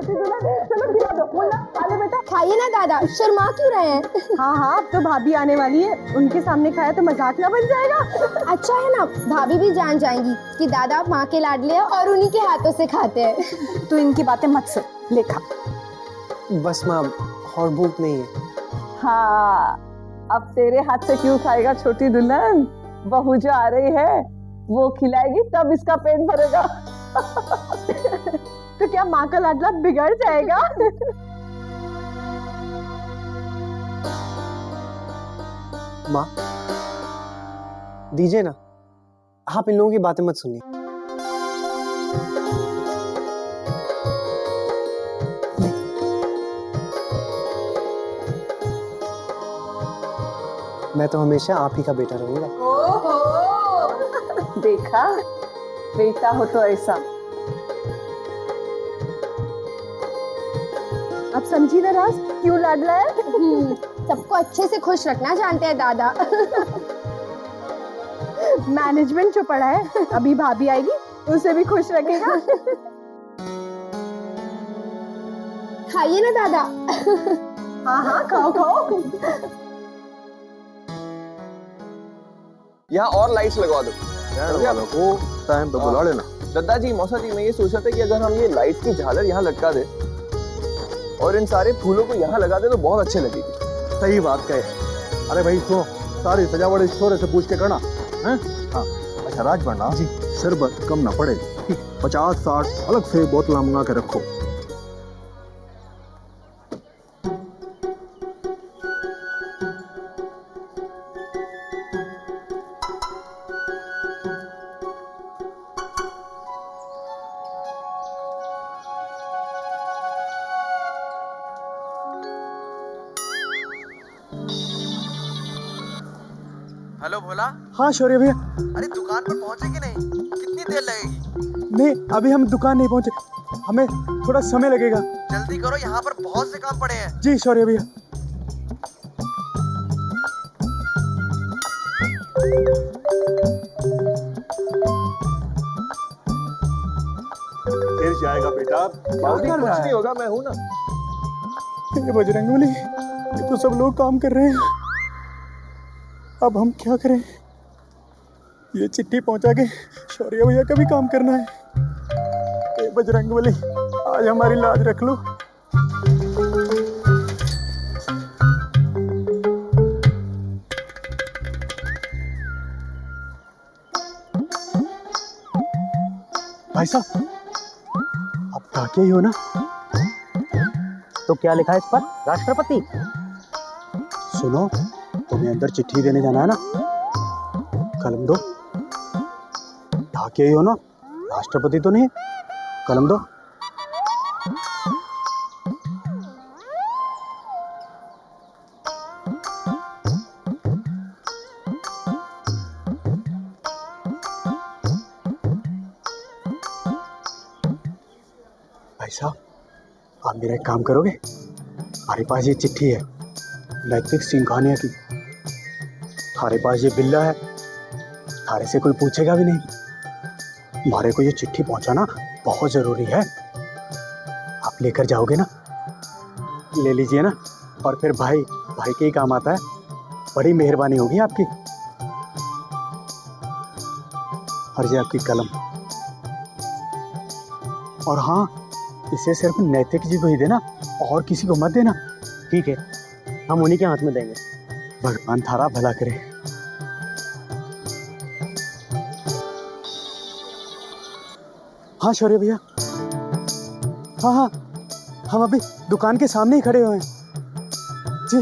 छोटी दुल्हन, चलो खिला दो। मुन्ना खा ले बेटा। खाइए ना दादा, शर्मा क्यों रहे हैं? हाँ हाँ, अब तो भाभी आने वाली है, उनके सामने खाया तो मजाक ना बन जाएगा। अच्छा है ना, भाभी भी जान जाएंगी कि दादा माँ के लाडले हैं और उन्हीं के हाथों से खाते हैं। तू इनकी बातें मत सुन, ले खा। बस माँ, और भूख नहीं है। हाँ, अब तेरे हाथ से क्यों खाएगा छोटी दुल्हन? बहू जो आ रही है वो खिलाएगी तब इसका पेट भरेगा। तो क्या माँ का लाडला बिगड़ जाएगा? माँ दीजिए ना, आप इन लोगों की बातें मत सुनिए। मैं तो हमेशा आप ही का बेटा रहूंगा। ओहो, देखा, बेटा हो तो ऐसा। अब समझी ना राज, क्यों लाडला है? सबको अच्छे से खुश रखना जानते हैं दादा। मैनेजमेंट जो पढ़ा है, अभी भाभी आएगी उसे भी खुश रखेगा। खाइए ना दादा। हाँ हाँ, खाओ खाओ। यहाँ और लाइट्स लगवा दो। वालों को टाइम पे बुला लेना। दद्दा जी, मौसा जी, मैं ये सोच रहा था कि अगर हम ये लाइट्स की झालर यहाँ लटका दे और इन सारे फूलों को यहाँ लगा दे तो बहुत अच्छे लगेगी। सही बात कहे। अरे भाई सुनो, सारी सजावट इस छोरे से पूछ के करना है। हाँ अच्छा राजभंडा जी, शरबत कम ना पड़े, 50-60 अलग से बोतल मंगा के रखो। हेलो भोला। हाँ शौर्य भैया। अरे दुकान पर पहुंचे कि नहीं? कितनी देर लगेगी? नहीं, अभी हम दुकान नहीं पहुंचे, हमें थोड़ा समय लगेगा। जल्दी करो, यहाँ पर बहुत से काम पड़े हैं। जी शौर्य भैया। फिर जाएगा बेटा। बाबूजी कुछ नहीं होगा, मैं हूँ ना। ये बजरंगबली, ये तो सब लोग काम कर रहे हैं, अब हम क्या करें? ये चिट्ठी पहुंचा के शौर्य भैया का भी काम करना है। ये बजरंगबली, आज हमारी लाज रख लो। भाई साहब, अब ताकि ही हो ना? तो क्या लिखा है इस पर? राष्ट्रपति। सुनो, तुम्हें अंदर चिट्ठी देने जाना है ना, कलम दो। ढाके ही हो ना, राष्ट्रपति तो नहीं, कलम दो। भाई साहब, आप मेरा एक काम करोगे? हमारे पास ये चिट्ठी है नैतिक सिंघानिया की। थारे पास ये बिल्ला है, थारे से कोई पूछेगा भी नहीं। हमारे को ये चिट्ठी पहुंचाना बहुत जरूरी है। आप लेकर जाओगे ना? ले लीजिए ना, और फिर भाई भाई के ही काम आता है। बड़ी मेहरबानी होगी आपकी। और ये आपकी कलम। और हाँ, इसे सिर्फ नैतिक जी को ही देना, और किसी को मत देना। ठीक है, हम उन्हीं के हाथ में देंगे। भगवान थारा भला करे। हाँ शौर्य भैया, हाँ हाँ, हम अभी दुकान के सामने ही खड़े हुए हैं जी।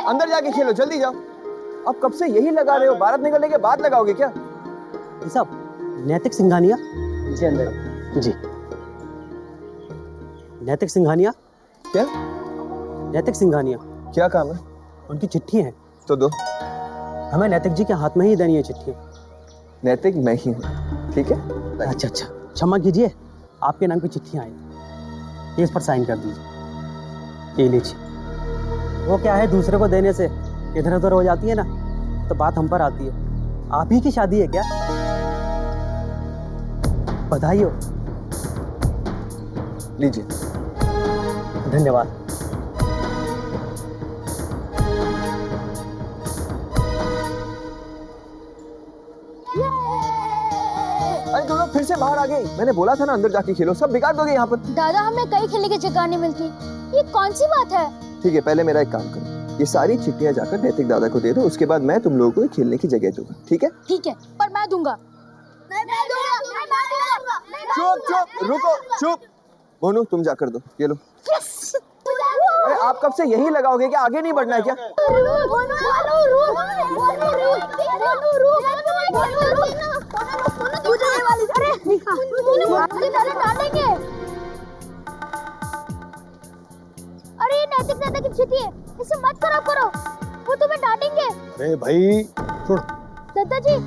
अंदर जाके खेलो, जल्दी जाओ। अब कब से यही लगा रहे हो? भारत निकलने के बाद लगाओगे क्या? साहब, नैतिक सिंघानिया जी अंदर। जी। नैतिक सिंघानिया। क्या? नैतिक सिंघानिया, क्या काम है? उनकी चिट्ठी है, तो दो। हमें नैतिक जी के हाथ में ही देनी है चिट्ठी। नैतिक मैं ही हूँ, ठीक है? अच्छा अच्छा, क्षमा कीजिए, आपके नाम की चिट्ठियाँ आई, इस पर साइन कर दीजिए। ये लीजिए। वो क्या है, दूसरे को देने से इधर उधर हो जाती है ना, तो बात हम पर आती है। आप ही की शादी है क्या? बधाई हो। लीजिए। धन्यवाद। अरे तुम लोग फिर से बाहर आ गए। मैंने बोला था ना अंदर जाके खेलो, सब बिगाड़ दोगे यहाँ पर। दादा हमें कहीं खेलने की जगह नहीं मिलती, ये कौन सी बात है? ठीक है, पहले मेरा एक काम करो, ये सारी चिट्ठियां जाकर नैतिक दादा को दे दो, उसके बाद मैं तुम लोगों को खेलने की जगह दूंगा, ठीक है? ठीक है, पर मैं दूंगा। चुप चुप, रुको, चुप। मोनू तुम जाकर दो, ये लो। अरे आप कब से यही लगाओगे, क्या आगे नहीं बढ़ना है क्या? अरे ये नैतिक दादा की चिट्ठी है, इसे मत खराब करो, वो तुम्हें डांटेंगे। अरे भाई छोड़। दादा जी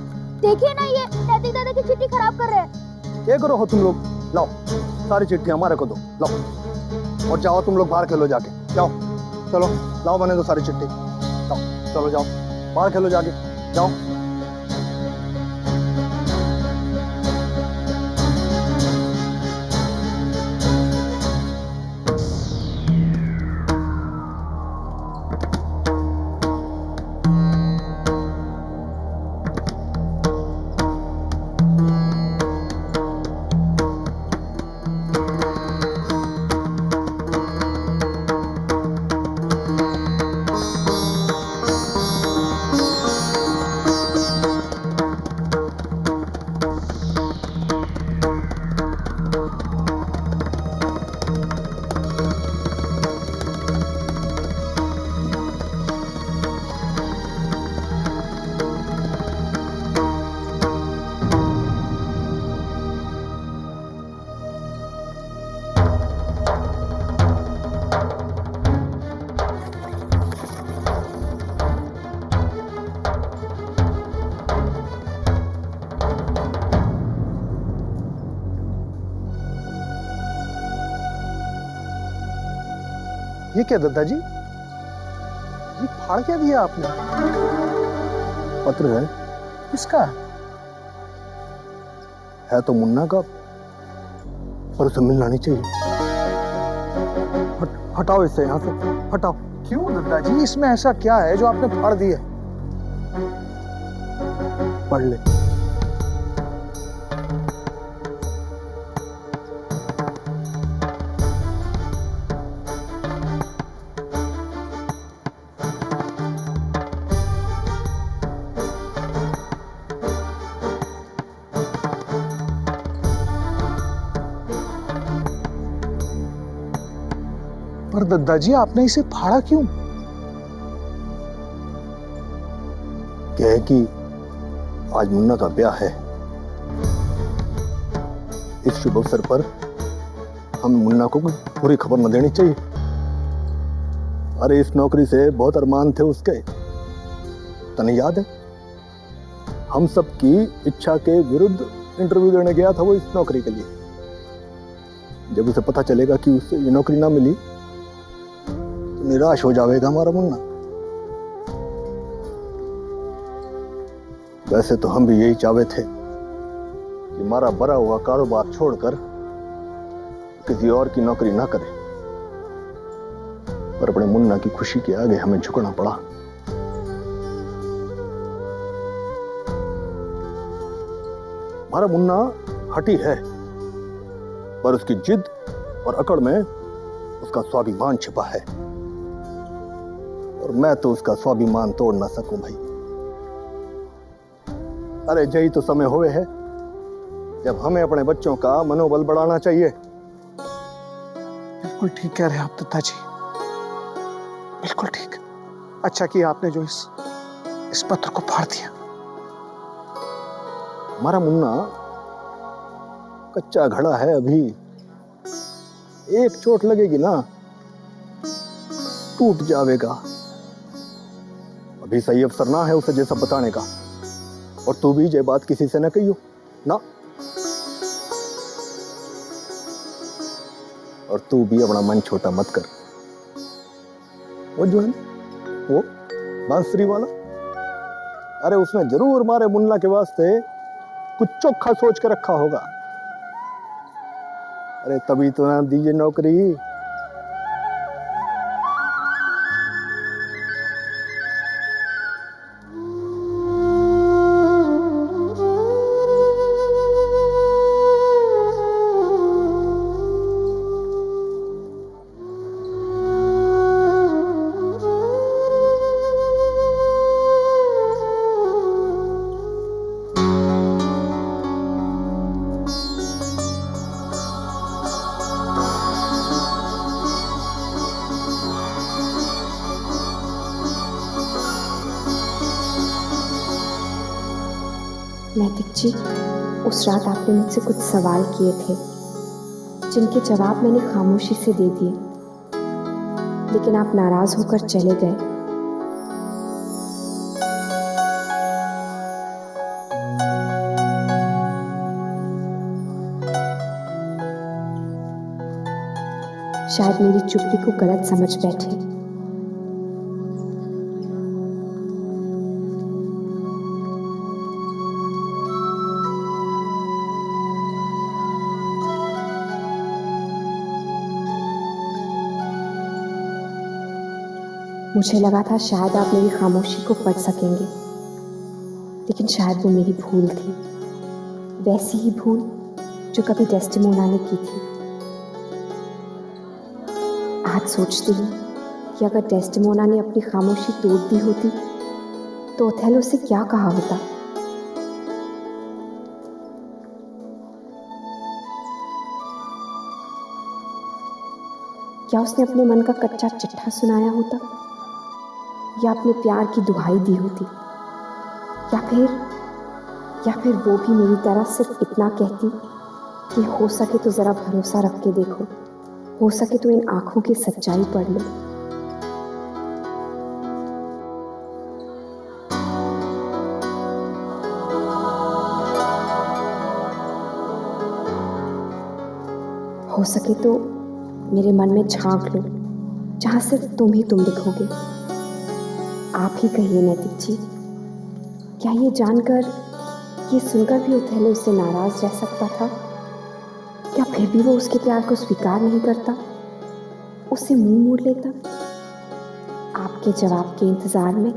देखिए ना, ये नैतिक दादा की चिट्ठी खराब कर रहे हैं। क्या करो हो तुम लोग? लाओ सारी चिट्ठी हमारे को दो, लाओ और जाओ तुम लोग बाहर खेलो जाके, जाओ चलो लाओ, बने दो सारी चिट्ठी, जाओ चलो जाओ बाहर खेलो जाके, जाओ। ये क्या दादाजी, ये फाड़ क्या दिया आपने? पत्र है। किसका है? तो मुन्ना का, पर उसे मिलना नहीं चाहिए। हटाओ इसे यहाँ से, हटाओ। क्यों दादाजी, इसमें ऐसा क्या है जो आपने फाड़ दिया? पढ़ ले। पर दादाजी आपने इसे फाड़ा क्यों? क्या है कि आज मुन्ना का ब्याह है, इस शुभ अवसर पर हम मुन्ना को पूरी खबर न देनी चाहिए। अरे इस नौकरी से बहुत अरमान थे उसके, तने याद है? हम सब की इच्छा के विरुद्ध इंटरव्यू देने गया था वो इस नौकरी के लिए। जब उसे पता चलेगा कि उससे ये नौकरी ना मिली तो निराश हो जाएगा हमारा मुन्ना। वैसे तो हम भी यही चाहते थे कि हमारा बड़ा हुआ कारोबार छोड़कर किसी और की नौकरी ना करे, पर अपने मुन्ना की खुशी के आगे हमें झुकना पड़ा। हमारा मुन्ना हठी है, पर उसकी जिद और अकड़ में उसका स्वाभिमान छिपा है, और मैं तो उसका स्वाभिमान तोड़ ना सकूं भाई। अरे यही तो समय हुए है जब हमें अपने बच्चों का मनोबल बढ़ाना चाहिए। बिल्कुल ठीक कह रहे हैं आप दत्ता जी, बिल्कुल ठीक। अच्छा किया आपने जो इस पत्र को फाड़ दिया। हमारा मुन्ना कच्चा घड़ा है, अभी एक चोट लगेगी ना टूट जाएगा। अभी सही अवसर ना है उसे जैसा बताने का, और तू भी ये बात किसी से ना कहियो ना, और तू भी अपना मन छोटा मत कर। वो जो है ना वो बांसुरी वाला, अरे उसने जरूर हमारे मुन्ना के वास्ते कुछ चोखा सोच के रखा होगा। अरे तभी तो ना दीजिए नौकरी। नैतिक जी, उस रात आपने मुझसे कुछ सवाल किए थे जिनके जवाब मैंने खामोशी से दे दिए, लेकिन आप नाराज होकर चले गए। शायद मेरी चुप्पी को गलत समझ बैठे। मुझे लगा था शायद आप मेरी खामोशी को पढ़ सकेंगे, लेकिन शायद वो मेरी भूल थी, वैसी ही भूल जो कभी डेस्टिमोना ने की थी। आज सोचती हूँ कि अगर डेस्टिमोना ने अपनी खामोशी तोड़ दी होती तो ओथेलो से क्या कहा होता। क्या उसने अपने मन का कच्चा चिट्ठा सुनाया होता, या अपने प्यार की दुहाई दी होती, या फिर वो भी मेरी तरह सिर्फ इतना कहती कि हो सके तो जरा भरोसा रख के देखो, हो सके तो इन आंखों की सच्चाई पढ़ लो। हो सके तो मेरे मन में झांक लो, जहां सिर्फ तुम ही तुम दिखोगे। आप ही कहिए नैतिक जी, क्या ये जानकर, ये सुनकर भी ओथेलो उससे नाराज रह सकता था? क्या फिर भी वो उसके प्यार को स्वीकार नहीं करता, उससे मुंह मोड़ लेता? आपके जवाब के इंतजार में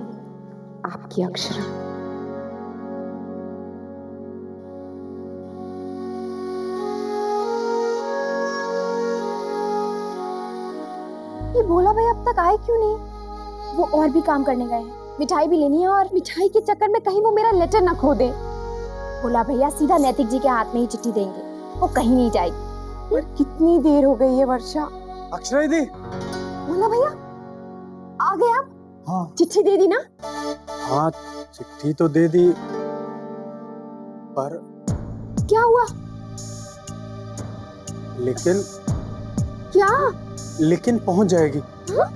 आपकी अक्षरा। ये भोला भाई अब तक आए क्यों नहीं? वो और भी काम करने गए हैं, मिठाई भी लेनी है, और मिठाई के चक्कर में कहीं वो मेरा लेटर ना खो दे। भोला भैया सीधा नैतिक जी के हाथ में ही चिट्ठी देंगे, वो कहीं नहीं जाएगी। पर कितनी देर हो गई है वर्षा। अक्षरा दीदी। भोला भैया आ गए आप? हाँ चिट्ठी दे दी ना? हाँ, चिट्ठी तो दे दी, पर क्या हुआ? लेकिन पहुंच जाएगी। हाँ?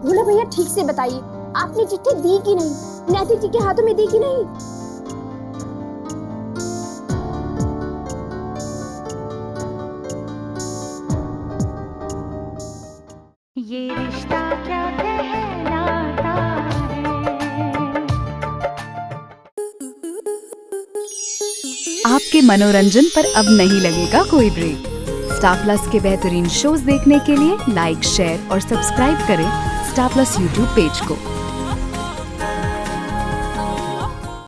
भोला भैया ठीक से बताइए, आपने चिट्ठी दी कि नहीं? नैतिक जी के हाथों में दी कि नहीं? ये रिश्ता क्या कहलाता है। आपके मनोरंजन पर अब नहीं लगेगा कोई ब्रेक। स्टार प्लस के बेहतरीन शोज देखने के लिए लाइक, शेयर और सब्सक्राइब करें स्टार प्लस यूट्यूब पेज को।